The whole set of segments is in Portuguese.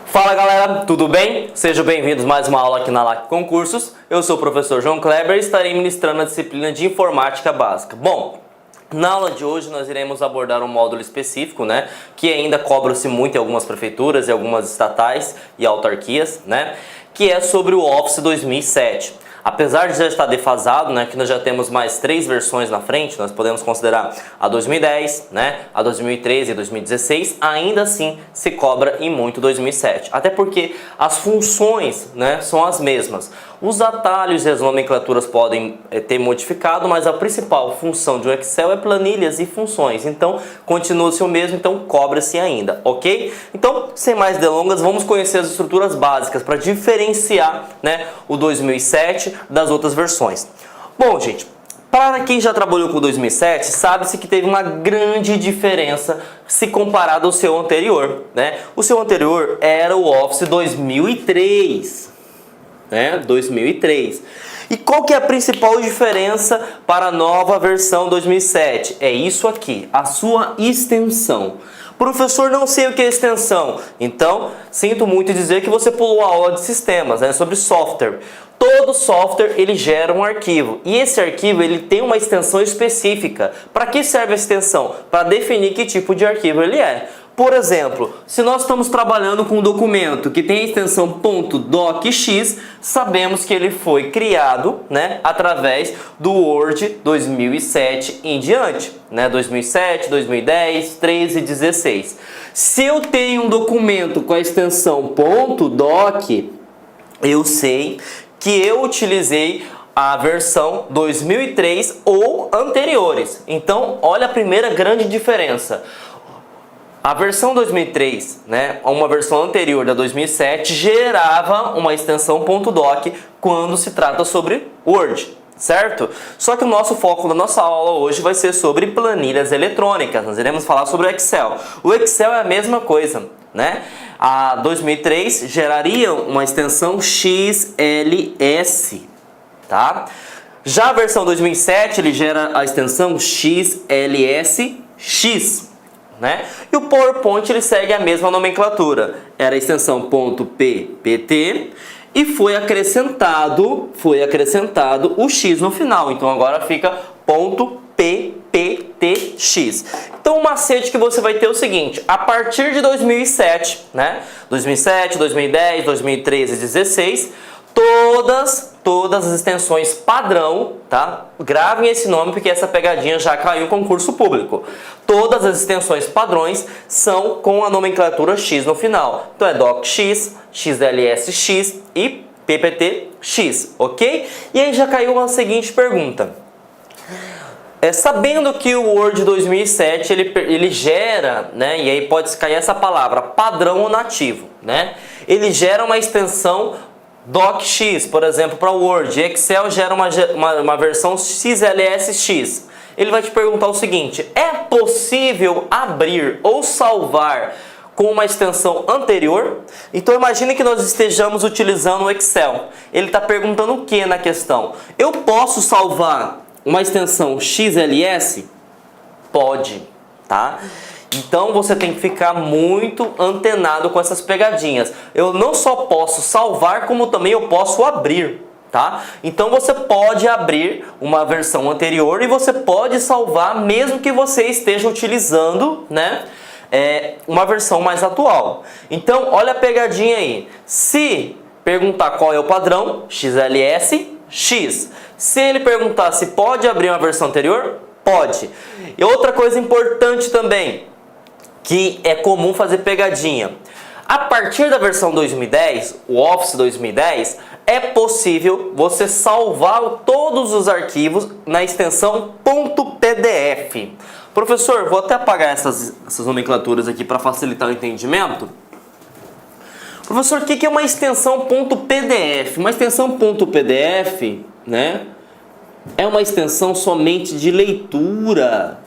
Fala galera, tudo bem? Sejam bem-vindos a mais uma aula aqui na LAC Concursos. Eu sou o professor João Kleber e estarei ministrando a disciplina de Informática Básica. Bom, na aula de hoje nós iremos abordar um módulo específico, que ainda cobra-se muito em algumas prefeituras e algumas estatais e autarquias, que é sobre o Office 2007. Apesar de já estar defasado, que nós já temos mais 3 versões na frente, nós podemos considerar a 2010, a 2013 e 2016, ainda assim se cobra em muito 2007. Até porque as funções, são as mesmas. Os atalhos e as nomenclaturas podem ter modificado, mas a principal função de um Excel é planilhas e funções. Então, continua-se o mesmo, então cobra-se ainda, ok? Então, sem mais delongas, vamos conhecer as estruturas básicas para diferenciar, o 2007 das outras versões. Bom, gente, para quem já trabalhou com o 2007, sabe-se que teve uma grande diferença se comparado ao seu anterior, O seu anterior era o Office 2003, 2003. E qual que é a principal diferença para a nova versão 2007? É isso aqui, a sua extensão. Professor, não sei o que é extensão. Então, sinto muito dizer que você pulou a aula de sistemas, sobre software. Todo software ele gera um arquivo e esse arquivo ele tem uma extensão específica. Para que serve a extensão? Para definir que tipo de arquivo ele é. Por exemplo, se nós estamos trabalhando com um documento que tem a extensão .docx, sabemos que ele foi criado, através do Word 2007 em diante, 2007, 2010, 13 e 16. Se eu tenho um documento com a extensão .doc, eu sei que eu utilizei a versão 2003 ou anteriores. Então, olha a primeira grande diferença. A versão 2003, uma versão anterior da 2007, gerava uma extensão .doc quando se trata sobre Word, certo? Só que o nosso foco da nossa aula hoje vai ser sobre planilhas eletrônicas. Nós iremos falar sobre o Excel. O Excel é a mesma coisa, A 2003 geraria uma extensão XLS, tá? Já a versão 2007 ele gera a extensão XLSX. E o PowerPoint ele segue a mesma nomenclatura. Era a extensão .ppt e foi acrescentado o X no final. Então agora fica .pptx. Então o macete que você vai ter é o seguinte: a partir de 2007, 2007, 2010, 2013 e 2016, todas as extensões padrão, tá? Gravem esse nome porque essa pegadinha já caiu em concurso público. Todas as extensões padrões são com a nomenclatura X no final. Então é DocX, XLSX e PPTX, ok? E aí já caiu a seguinte pergunta. Sabendo que o Word 2007 ele gera, e aí pode cair essa palavra, padrão ou nativo, Ele gera uma extensão DocX, por exemplo, para o Word. Excel gera uma versão XLSX. Ele vai te perguntar o seguinte: é possível abrir ou salvar com uma extensão anterior? Então imagine que nós estejamos utilizando o Excel. Ele está perguntando o que na questão? Eu posso salvar uma extensão XLS? Pode, tá? Então você tem que ficar muito antenado com essas pegadinhas. Eu não só posso salvar, como também eu posso abrir, tá? Então você pode abrir uma versão anterior e você pode salvar mesmo que você esteja utilizando, uma versão mais atual. Então olha a pegadinha aí. Se perguntar qual é o padrão, XLSX. Se ele perguntar se pode abrir uma versão anterior, pode. E outra coisa importante também, que é comum fazer pegadinha. A partir da versão 2010, o Office 2010, é possível você salvar todos os arquivos na extensão .pdf. Professor, vou até apagar essas nomenclaturas aqui para facilitar o entendimento. Professor, o que é uma extensão .pdf? Uma extensão .pdf, é uma extensão somente de leitura.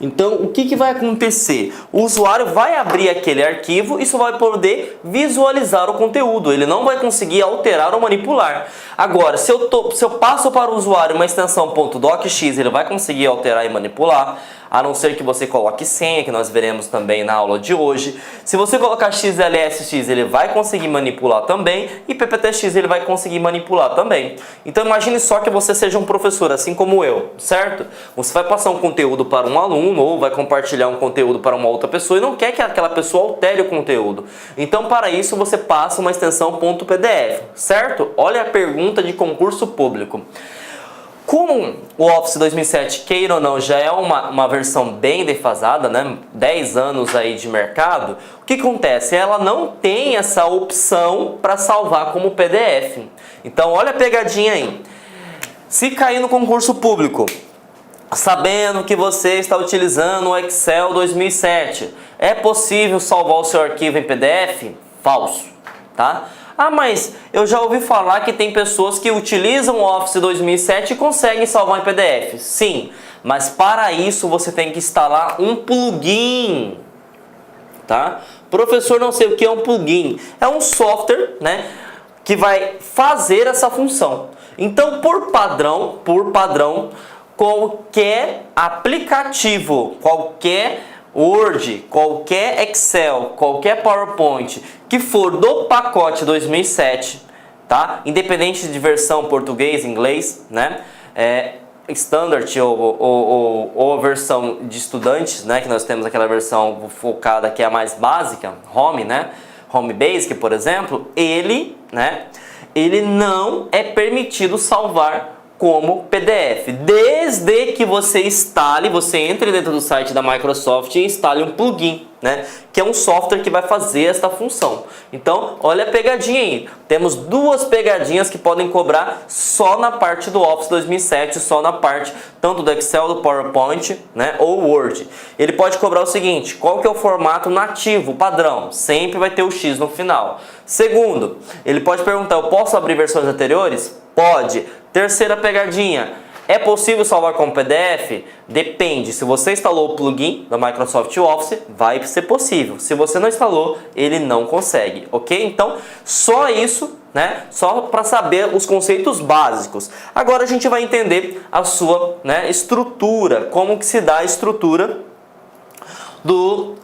Então, o que vai acontecer? O usuário vai abrir aquele arquivo e só vai poder visualizar o conteúdo. Ele não vai conseguir alterar ou manipular. Agora, se eu passo para o usuário uma extensão .docx, ele vai conseguir alterar e manipular. a não ser que você coloque senha, que nós veremos também na aula de hoje. Se você colocar XLSX, ele vai conseguir manipular também, e PPTX ele vai conseguir manipular também. Então imagine só que você seja um professor, assim como eu, certo? Você vai passar um conteúdo para um aluno, ou vai compartilhar um conteúdo para uma outra pessoa, e não quer que aquela pessoa altere o conteúdo. Então para isso você passa uma extensão .pdf, certo? Olha a pergunta de concurso público. Como o Office 2007, queira ou não, já é uma versão bem defasada, né? 10 anos aí de mercado, o que acontece? Ela não tem essa opção para salvar como PDF. Então olha a pegadinha aí. Se cair no concurso público, sabendo que você está utilizando o Excel 2007, é possível salvar o seu arquivo em PDF? Falso, tá? Ah, mas eu já ouvi falar que tem pessoas que utilizam o Office 2007 e conseguem salvar em PDF. Sim, mas para isso você tem que instalar um plugin, tá? Professor, não sei o que é um plugin. É um software, né, que vai fazer essa função. Então, por padrão, qualquer aplicativo, qualquer Word, qualquer Excel, qualquer PowerPoint que for do pacote 2007, tá? Independente de versão português, inglês, né? Standard ou a versão de estudantes, né? Que nós temos aquela versão focada que é a mais básica, Home, né? Home Basic, por exemplo, ele não é permitido salvar como PDF, desde que você entre dentro do site da Microsoft e instale um plugin, né, que é um software que vai fazer esta função. Então, olha a pegadinha aí. Temos duas pegadinhas que podem cobrar só na parte do Office 2007, só na parte tanto do Excel, do PowerPoint, né, ou Word. Ele pode cobrar o seguinte: qual que é o formato nativo, padrão? Sempre vai ter o X no final. Segundo, ele pode perguntar: eu posso abrir versões anteriores? Pode. Terceira pegadinha: é possível salvar como PDF? Depende. Se você instalou o plugin da Microsoft Office, vai ser possível. Se você não instalou, ele não consegue, ok? Então, só isso, né? Só para saber os conceitos básicos. Agora a gente vai entender a sua, né, estrutura, como que se dá a estrutura do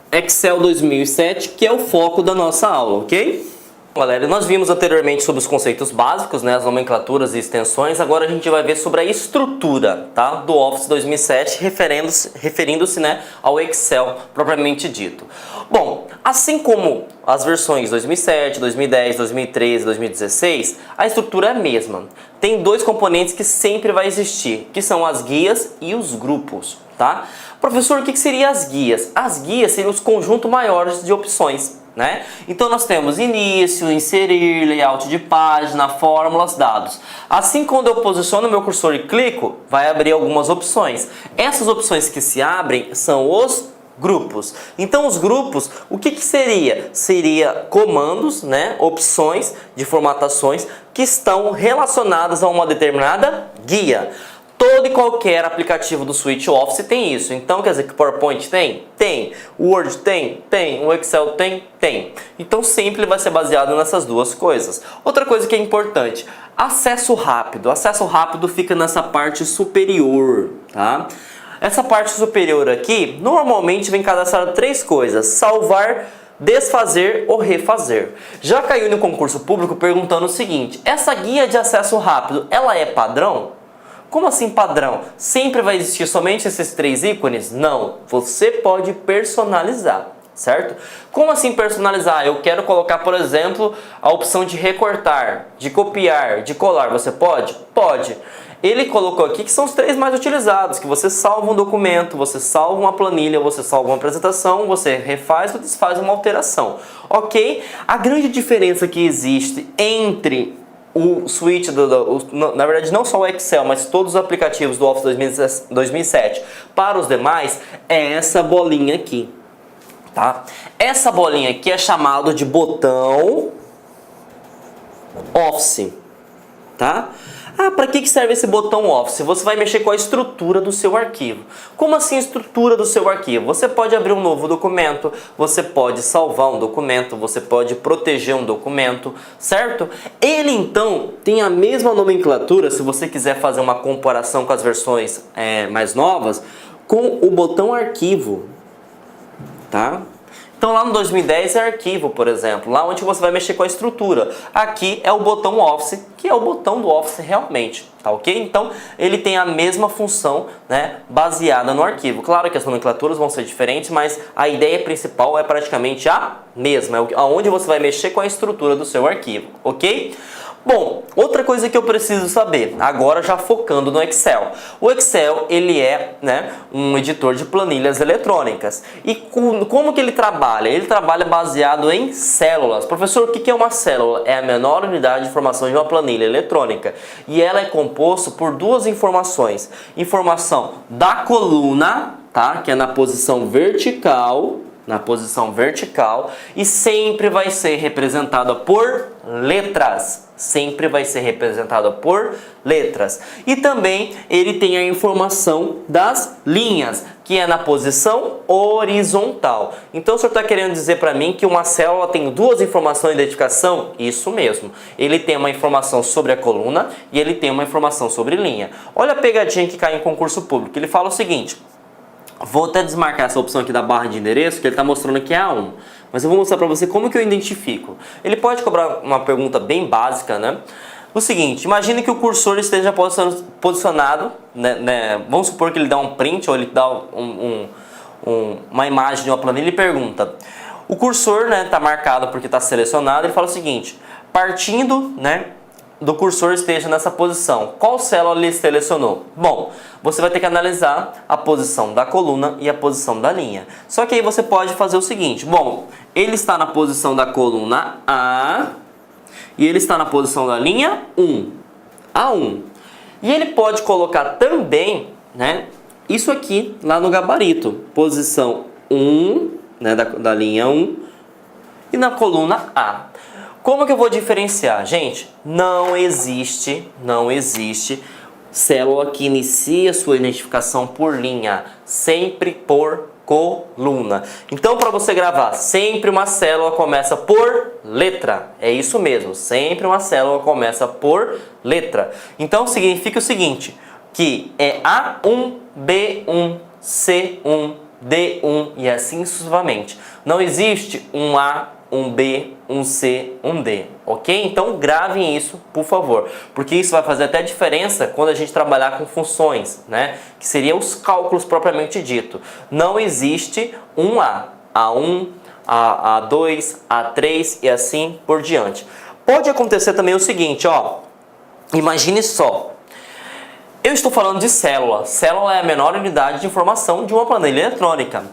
Excel 2007, que é o foco da nossa aula, ok? Galera, nós vimos anteriormente sobre os conceitos básicos, né, as nomenclaturas e extensões. Agora a gente vai ver sobre a estrutura, tá, do Office 2007, referindo-se, né, ao Excel propriamente dito. Bom, assim como as versões 2007, 2010, 2013, 2016, a estrutura é a mesma. Tem dois componentes que sempre vai existir, que são as guias e os grupos, tá? Professor, o que seriam as guias? As guias seriam os conjuntos maiores de opções, né? Então nós temos início, inserir, layout de página, fórmulas, dados. Assim, quando eu posiciono meu cursor e clico, vai abrir algumas opções. Essas opções que se abrem são os grupos. Então os grupos, o que seria? Seria comandos, né? Opções de formatações que estão relacionadas a uma determinada guia. Todo e qualquer aplicativo do Suite Office tem isso. Então quer dizer que o PowerPoint tem? Tem. O Word tem? Tem. O Excel tem? Tem. Então sempre vai ser baseado nessas duas coisas. Outra coisa que é importante: acesso rápido. Acesso rápido fica nessa parte superior, tá? Essa parte superior aqui, normalmente vem cadastrado três coisas: salvar, desfazer ou refazer. Já caiu no concurso público perguntando o seguinte: essa guia de acesso rápido, ela é padrão? Como assim padrão? Sempre vai existir somente esses três ícones? Não, você pode personalizar, certo? Como assim personalizar? Eu quero colocar, por exemplo, a opção de recortar, de copiar, de colar. Você pode? Pode. Ele colocou aqui que são os três mais utilizados, que você salva um documento, você salva uma planilha, você salva uma apresentação, você refaz ou desfaz uma alteração, ok? A grande diferença que existe entre o Suite, na verdade não só o Excel, mas todos os aplicativos do Office 2007 para os demais, é essa bolinha aqui, tá? Essa bolinha aqui é chamada de botão Office, tá? Ah, para que serve esse botão Office? Você vai mexer com a estrutura do seu arquivo. Como assim estrutura do seu arquivo? Você pode abrir um novo documento, você pode salvar um documento, você pode proteger um documento, certo? Ele então tem a mesma nomenclatura, se você quiser fazer uma comparação com as versões mais novas, com o botão arquivo, tá? Então lá no 2010 é arquivo, por exemplo, lá onde você vai mexer com a estrutura. Aqui é o botão Office, que é o botão do Office realmente, tá ok? Então ele tem a mesma função, né, baseada no arquivo. Claro que as nomenclaturas vão ser diferentes, mas a ideia principal é praticamente a mesma, é onde você vai mexer com a estrutura do seu arquivo, ok? Bom, outra coisa que eu preciso saber, agora já focando no Excel. O Excel, ele é, né, um editor de planilhas eletrônicas. E como que ele trabalha? Ele trabalha baseado em células. Professor, o que é uma célula? É a menor unidade de informação de uma planilha eletrônica. E ela é composta por duas informações. Informação da coluna, tá? Que é na posição vertical, e sempre vai ser representada por letras. Sempre vai ser representada por letras. E também ele tem a informação das linhas, que é na posição horizontal. Então o senhor está querendo dizer para mim que uma célula tem duas informações de identificação? Isso mesmo. Ele tem uma informação sobre a coluna e ele tem uma informação sobre linha. Olha a pegadinha que cai em concurso público. Ele fala o seguinte... Vou até desmarcar essa opção aqui da barra de endereço, que ele está mostrando que é A1. Mas eu vou mostrar para você como que eu identifico. Ele pode cobrar uma pergunta bem básica, né? O seguinte, imagine que o cursor esteja posicionado, né? Vamos supor que ele dá um print ou ele dá uma imagem de uma planilha e pergunta. O cursor, né, está marcado porque está selecionado, ele fala o seguinte, partindo, né, do cursor esteja nessa posição. Qual célula ele selecionou? Bom, você vai ter que analisar a posição da coluna e a posição da linha. Só que aí você pode fazer o seguinte. Bom, ele está na posição da coluna A e ele está na posição da linha 1. A1. E ele pode colocar também, né, isso aqui lá no gabarito. Posição 1, né, da linha 1 e na coluna A. Como que eu vou diferenciar? Gente, não existe célula que inicia sua identificação por linha, sempre por coluna. Então, para você gravar, sempre uma célula começa por letra. É isso mesmo, sempre uma célula começa por letra. Então, significa o seguinte, que é A1, B1, C1, D1 e assim sucessivamente. Não existe um A, um B, um C, um D, ok? Então gravem isso, por favor, porque isso vai fazer até diferença quando a gente trabalhar com funções, né? Que seriam os cálculos propriamente dito. Não existe um A, A1, A2, A3 e assim por diante. Pode acontecer também o seguinte, ó, imagine só, eu estou falando de célula. Célula é a menor unidade de informação de uma planilha eletrônica.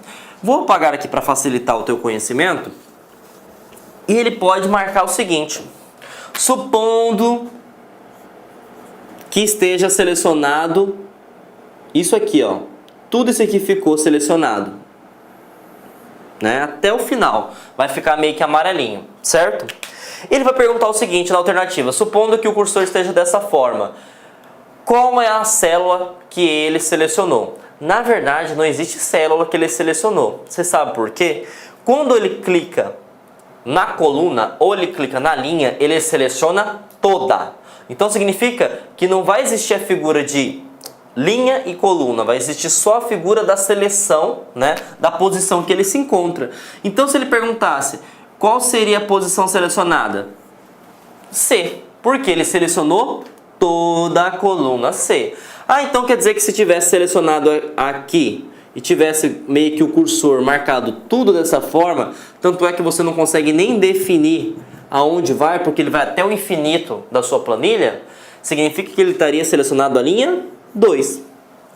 Vou apagar aqui para facilitar o teu conhecimento. E ele pode marcar o seguinte, supondo que esteja selecionado isso aqui, ó, tudo isso aqui ficou selecionado, né? Até o final, vai ficar meio que amarelinho, certo? Ele vai perguntar o seguinte na alternativa, supondo que o cursor esteja dessa forma, qual é a célula que ele selecionou? Na verdade, não existe célula que ele selecionou. Você sabe por quê? Quando ele clica na coluna ou ele clica na linha, ele seleciona toda. Então significa que não vai existir a figura de linha e coluna, vai existir só a figura da seleção, né, da posição que ele se encontra. Então se ele perguntasse qual seria a posição selecionada? C, porque ele selecionou toda a coluna C. Ah, então quer dizer que se tivesse selecionado aqui e tivesse meio que o cursor marcado tudo dessa forma, tanto é que você não consegue nem definir aonde vai, porque ele vai até o infinito da sua planilha, significa que ele estaria selecionado a linha 2,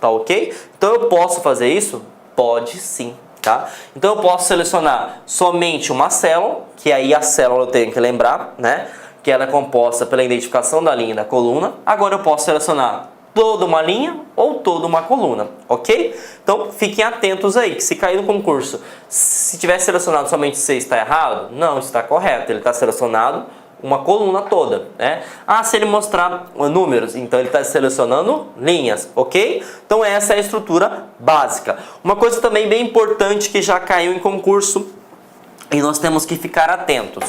tá ok? Então eu posso fazer isso? Pode sim, tá? Então eu posso selecionar somente uma célula, que aí a célula eu tenho que lembrar, né? Que ela é composta pela identificação da linha e da coluna. Agora eu posso selecionar toda uma linha ou toda uma coluna, ok? Então fiquem atentos aí, que se cair no concurso, se tiver selecionado somente C, está errado? Não, está correto, ele está selecionado uma coluna toda, né? Ah, se ele mostrar números, então ele está selecionando linhas, ok? Então essa é a estrutura básica. Uma coisa também bem importante que já caiu em concurso e nós temos que ficar atentos.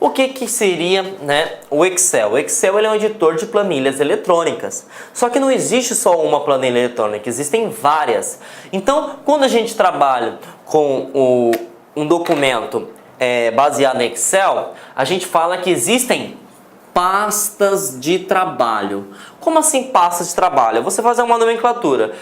O que seria, né, o Excel? O Excel ele é um editor de planilhas eletrônicas. Só que não existe só uma planilha eletrônica, existem várias. Então, quando a gente trabalha com um documento baseado em Excel, a gente fala que existem pastas de trabalho. Como assim pastas de trabalho? Você fazer uma nomenclatura.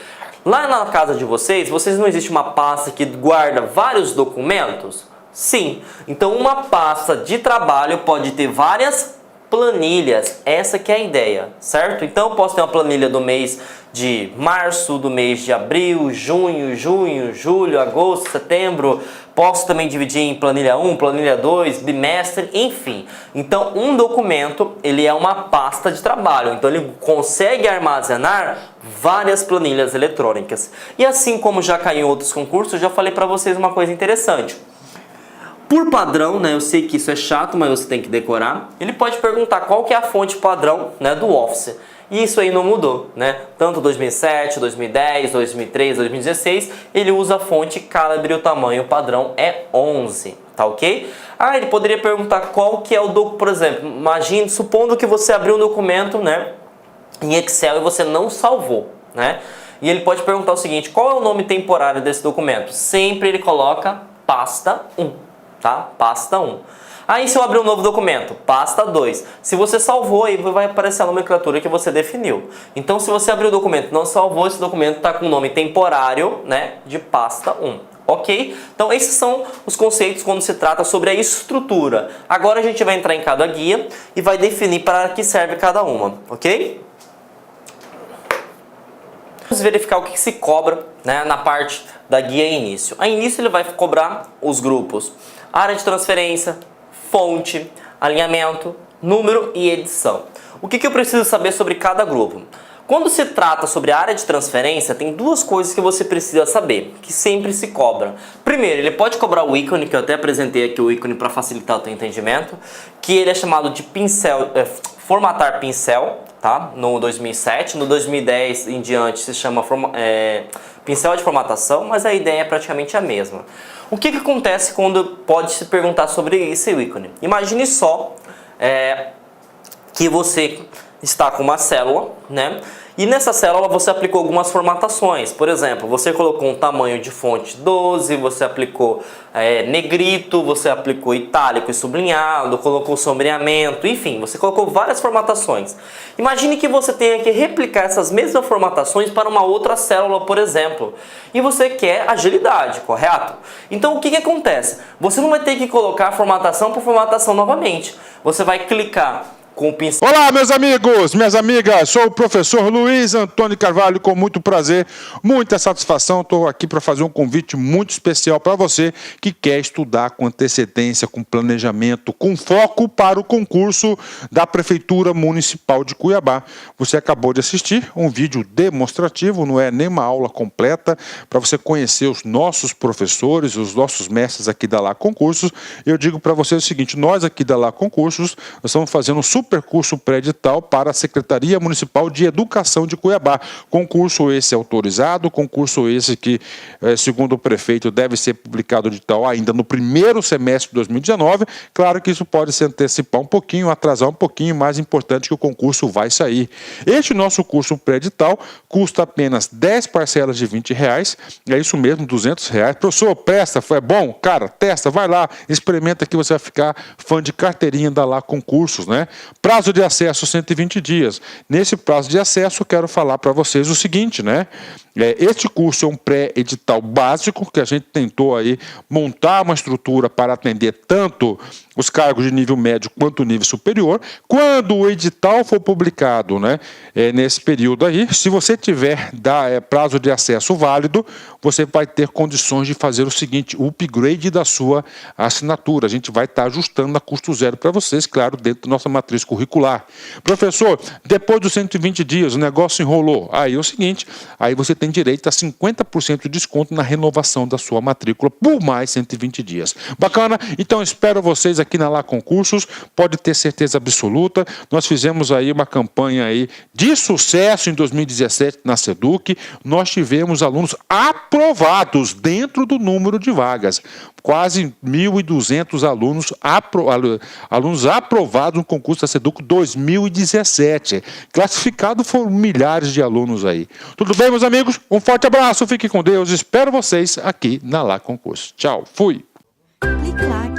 Lá na casa de vocês não existe uma pasta que guarda vários documentos? Sim, então uma pasta de trabalho pode ter várias planilhas, essa que é a ideia, certo? Então eu posso ter uma planilha do mês de março, do mês de abril, junho, julho, agosto, setembro. Posso também dividir em planilha 1, planilha 2, bimestre, enfim. Então um documento ele é uma pasta de trabalho, então ele consegue armazenar várias planilhas eletrônicas. E assim como já caiu em outros concursos, eu já falei para vocês uma coisa interessante. Por padrão, né, eu sei que isso é chato, mas você tem que decorar. Ele pode perguntar qual que é a fonte padrão, né, do Office. E isso aí não mudou, né? Tanto 2007, 2010, 2003, 2016, ele usa a fonte calibre e o tamanho padrão é 11, tá ok? Ah, ele poderia perguntar qual que é o documento, por exemplo, imagine, supondo que você abriu um documento, né, em Excel e você não salvou, né? E ele pode perguntar o seguinte, qual é o nome temporário desse documento? Sempre ele coloca pasta 1. Tá? Pasta 1. Aí se eu abrir um novo documento, pasta 2. Se você salvou, aí vai aparecer a nomenclatura que você definiu. Então se você abrir o documento e não salvou, esse documento está com o nome temporário, né, de pasta 1. Ok? Então esses são os conceitos quando se trata sobre a estrutura. Agora a gente vai entrar em cada guia e vai definir para que serve cada uma. Ok? Vamos verificar o que se cobra, né, na parte da guia início. A início ele vai cobrar os grupos área de transferência, fonte, alinhamento, número e edição. O que eu preciso saber sobre cada grupo? Quando se trata sobre a área de transferência, tem duas coisas que você precisa saber, que sempre se cobra. Primeiro, ele pode cobrar o ícone, que eu até apresentei aqui o ícone para facilitar o teu entendimento, que ele é chamado de pincel, formatar pincel, tá? No 2007, no 2010 em diante se chama pincel de formatação, mas a ideia é praticamente a mesma. O que acontece quando pode se perguntar sobre esse ícone? Imagine só que você está com uma célula, né? E nessa célula você aplicou algumas formatações. Por exemplo, você colocou um tamanho de fonte 12, você aplicou negrito, você aplicou itálico e sublinhado, colocou sombreamento, enfim, você colocou várias formatações. Imagine que você tenha que replicar essas mesmas formatações para uma outra célula, por exemplo. E você quer agilidade, correto? Então o que acontece? Você não vai ter que colocar formatação por formatação novamente. Você vai clicar com o pincel. Olá, meus amigos, minhas amigas, sou o professor Luiz Antônio Carvalho, com muito prazer, muita satisfação, estou aqui para fazer um convite muito especial para você que quer estudar com antecedência, com planejamento, com foco para o concurso da Prefeitura Municipal de Cuiabá. Você acabou de assistir um vídeo demonstrativo, não é nem uma aula completa, para você conhecer os nossos professores, os nossos mestres aqui da Lá Concursos. Eu digo para você o seguinte, nós aqui da Lá Concursos, nós estamos fazendo um super curso pré-edital para a Secretaria Municipal de Educação de Cuiabá. Concurso esse autorizado, concurso esse que, segundo o prefeito, deve ser publicado edital ainda no primeiro semestre de 2019. Claro que isso pode se antecipar um pouquinho, atrasar um pouquinho, mais importante que o concurso vai sair. Este nosso curso pré-edital custa apenas 10 parcelas de R$20, é isso mesmo, R$200. Professor, presta, foi bom? Cara, testa, vai lá, experimenta que você vai ficar fã de carteirinha da Lá Concursos, né? Prazo de acesso 120 dias. Nesse prazo de acesso, eu quero falar para vocês o seguinte, né? Este curso é um pré-edital básico, que a gente tentou aí montar uma estrutura para atender tanto os cargos de nível médio quanto nível superior. Quando o edital for publicado, né, nesse período aí, se você tiver prazo de acesso válido, você vai ter condições de fazer o seguinte, o upgrade da sua assinatura. A gente vai estar ajustando a custo zero para vocês, claro, dentro da nossa matriz gratuidade curricular. Professor, depois dos 120 dias o negócio enrolou. Aí é o seguinte, aí você tem direito a 50% de desconto na renovação da sua matrícula por mais 120 dias. Bacana? Então espero vocês aqui na Lá Concursos, pode ter certeza absoluta. Nós fizemos aí uma campanha aí de sucesso em 2017 na SEDUC. Nós tivemos alunos aprovados dentro do número de vagas. Quase 1.200 alunos aprovados no concurso da SEDUC 2017. Classificados foram milhares de alunos aí. Tudo bem, meus amigos? Um forte abraço, fique com Deus. Espero vocês aqui na Lá Concursos. Tchau, fui! Clique lá.